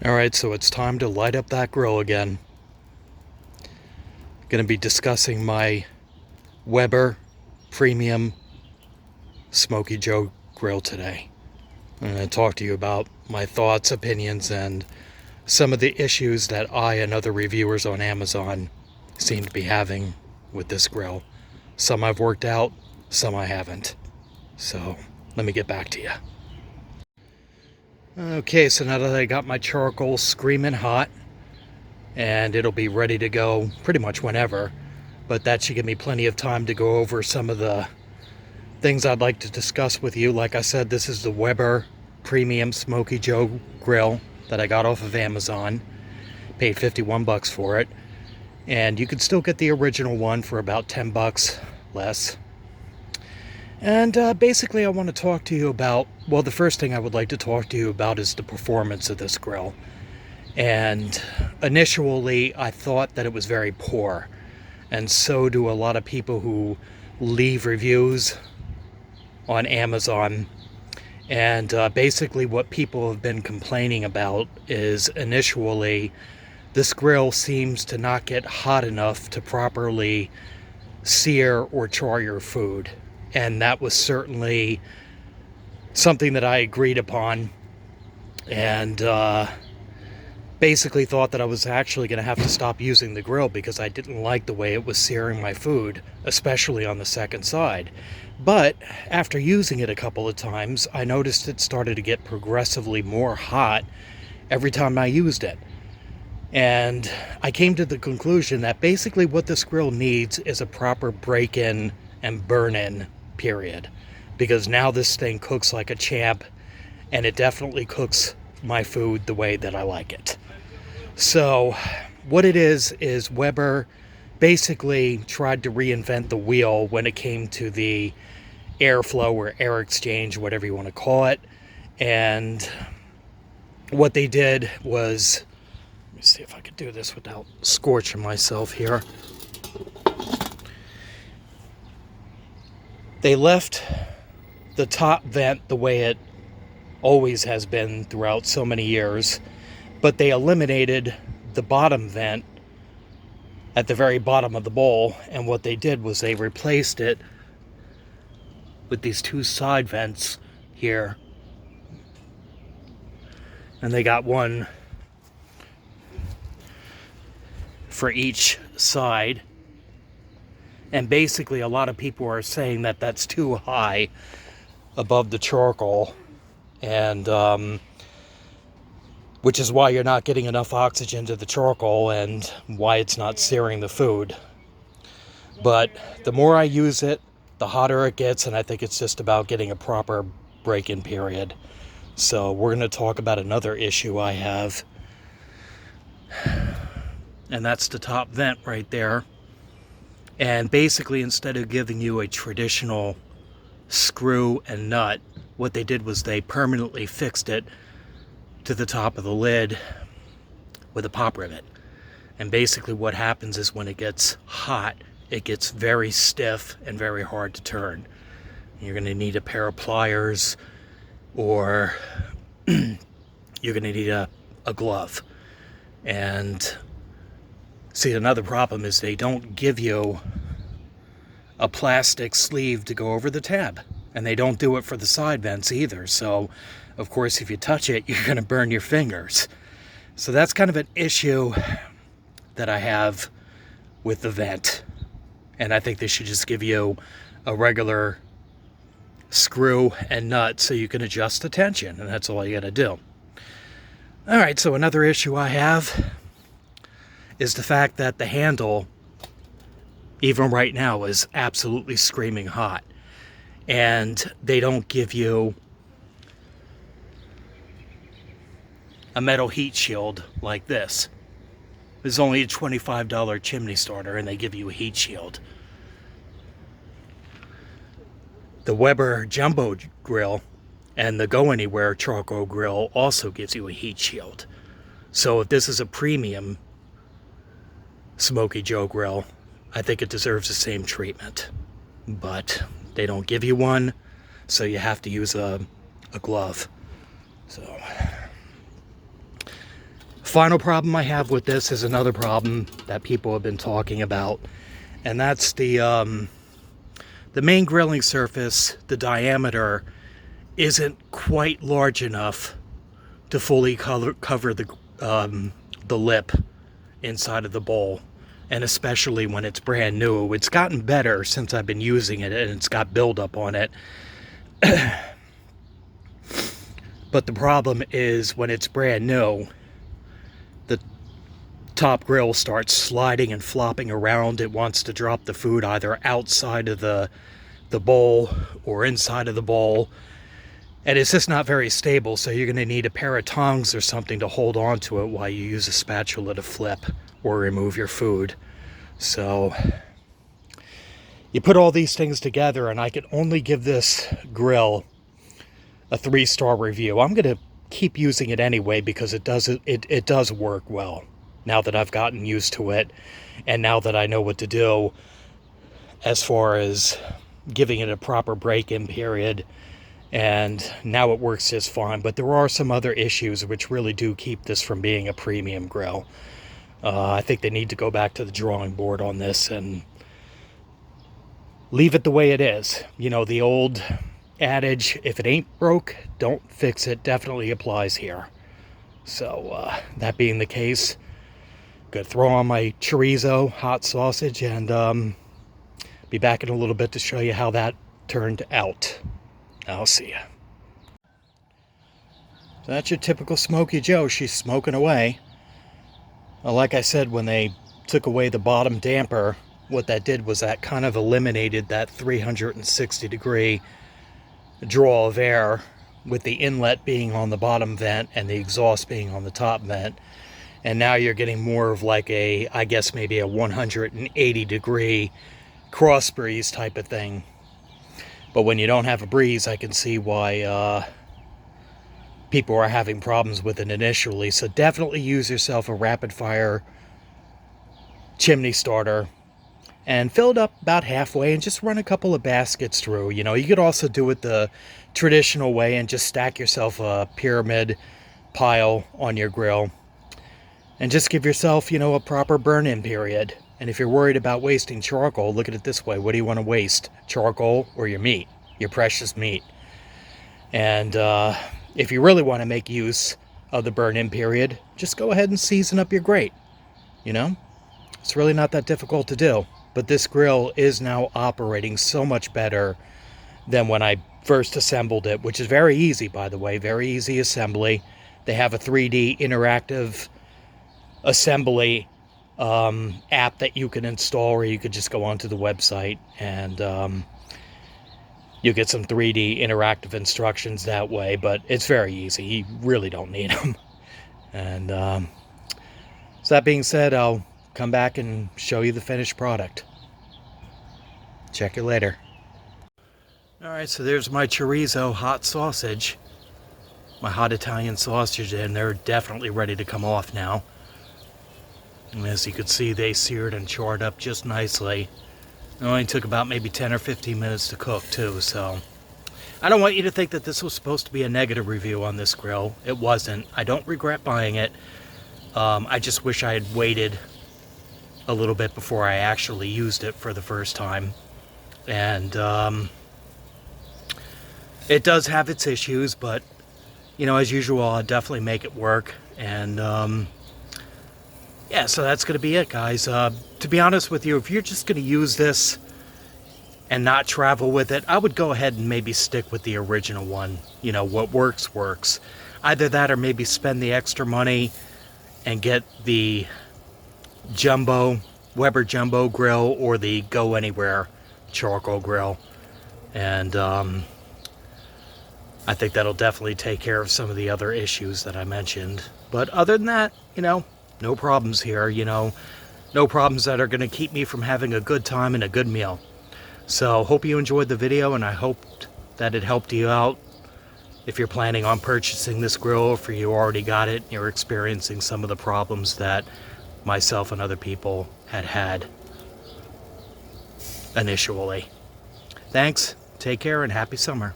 Alright, so it's time to light up that grill again. Going to be discussing my Weber Premium Smokey Joe grill today. I'm going to talk to you about my thoughts, opinions, and some of the issues that I and other reviewers on Amazon seem to be having with this grill. Some I've worked out, some I haven't. So let me get back to you. Okay, so now that I got my charcoal screaming hot, and it'll be ready to go pretty much whenever, but that should give me plenty of time to go over some of the things I'd like to discuss with you. Like I said, this is the Weber Premium Smokey Joe grill that I got off of Amazon. Paid 51 bucks for it, and you can still get the original one for about 10 bucks less. And basically I want to talk to you about, well, the first thing I would like to talk to you about is the performance of this grill. And initially I thought that it was very poor, and so do a lot of people who leave reviews on Amazon. And basically what people have been complaining about is initially this grill seems to not get hot enough to properly sear or char your food. And that was certainly something that I agreed upon, and basically thought that I was actually going to have to stop using the grill because I didn't like the way it was searing my food, especially on the second side. But after using it a couple of times, I noticed it started to get progressively more hot every time I used it. And I came to the conclusion that basically what this grill needs is a proper break-in and burn-in period, because now this thing cooks like a champ, and it definitely cooks my food the way that I like it. So what it is Weber basically tried to reinvent the wheel when it came to the airflow or air exchange, whatever you want to call it. And what they did was, let me see if I could do this without scorching myself here. They left the top vent the way it always has been throughout so many years, but they eliminated the bottom vent at the very bottom of the bowl, and what they did was they replaced it with these two side vents here. And they got one for each side. And basically a lot of people are saying that that's too high above the charcoal, and which is why you're not getting enough oxygen to the charcoal and why it's not searing the food. But the more I use it, the hotter it gets, and I think it's just about getting a proper break-in period. So we're going to talk about another issue I have, and that's the top vent right there. And basically, instead of giving you a traditional screw and nut, what they did was they permanently fixed it to the top of the lid with a pop rivet. And basically what happens is when it gets hot, it gets very stiff and very hard to turn. You're going to need a pair of pliers, or you're going to need a glove. And see, another problem is they don't give you a plastic sleeve to go over the tab. And they don't do it for the side vents either. So, of course, if you touch it, you're going to burn your fingers. So that's kind of an issue that I have with the vent. And I think they should just give you a regular screw and nut so you can adjust the tension. And that's all you got to do. All right, so another issue I have is the fact that the handle, even right now, is absolutely screaming hot. And they don't give you a metal heat shield like this. This is only a $25 chimney starter, and they give you a heat shield. The Weber Jumbo Grill and the Go Anywhere Charcoal Grill also gives you a heat shield. So if this is a premium Smokey Joe grill, I think it deserves the same treatment. But they don't give you one, so you have to use a glove. So final problem I have with this is another problem that people have been talking about, and that's the main grilling surface. The diameter isn't quite large enough to fully cover the lip inside of the bowl, and especially when it's brand new. It's gotten better since I've been using it, and it's got buildup on it. But the problem is when it's brand new, the top grill starts sliding and flopping around. It wants to drop the food either outside of the bowl or inside of the bowl, and it's just not very stable. So you're going to need a pair of tongs or something to hold on to it while you use a spatula to flip or remove your food. So you put all these things together, and I can only give this grill a 3-star review. I'm going to keep using it anyway because it does work well now that I've gotten used to it, and now that I know what to do as far as giving it a proper break-in period, and now it works just fine. But there are some other issues which really do keep this from being a premium grill. I think they need to go back to the drawing board on this and leave it the way it is. You know, the old adage, if it ain't broke, don't fix it, definitely applies here. So that being the case, gonna throw on my chorizo hot sausage, and be back in a little bit to show you how that turned out. I'll see ya. So that's your typical Smokey Joe. She's smoking away. Well, like I said, when they took away the bottom damper, what that did was that kind of eliminated that 360-degree draw of air, with the inlet being on the bottom vent and the exhaust being on the top vent. And now you're getting more of like a, I guess maybe a 180-degree cross breeze type of thing. But when you don't have a breeze, I can see why people are having problems with it initially. So definitely use yourself a rapid fire chimney starter and fill it up about halfway and just run a couple of baskets through. You know, you could also do it the traditional way and just stack yourself a pyramid pile on your grill and just give yourself, you know, a proper burn-in period. And if you're worried about wasting charcoal, look at it this way. What do you want to waste? Charcoal or your meat? Your precious meat. And if you really want to make use of the burn-in period, just go ahead and season up your grate. You know, it's really not that difficult to do. But this grill is now operating so much better than when I first assembled it, which is very easy, by the way. Very easy assembly. They have a 3D interactive assembly app that you can install, or you could just go onto the website and you get some 3D interactive instructions that way. But it's very easy. You really don't need them. And so that being said, I'll come back and show you the finished product. Check you later. Alright, so there's my chorizo hot sausage. My hot Italian sausage, and they're definitely ready to come off now. And as you can see, they seared and charred up just nicely. It only took about maybe 10 or 15 minutes to cook too, so I don't want you to think that this was supposed to be a negative review on this grill. It wasn't. I don't regret buying it. I just wish I had waited a little bit before I actually used it for the first time. And it does have its issues, but you know, as usual, I'll definitely make it work. And yeah, so that's going to be it, guys. To be honest with you, if you're just going to use this and not travel with it, I would go ahead and maybe stick with the original one. You know, what works, works. Either that or maybe spend the extra money and get the Weber Jumbo grill or the Go Anywhere charcoal grill. And I think that'll definitely take care of some of the other issues that I mentioned. But other than that, you know, no problems here. You know, no problems that are going to keep me from having a good time and a good meal. So hope you enjoyed the video, and I hope that it helped you out if you're planning on purchasing this grill, or if you already got it and you're experiencing some of the problems that myself and other people had initially. Thanks, take care, and happy summer.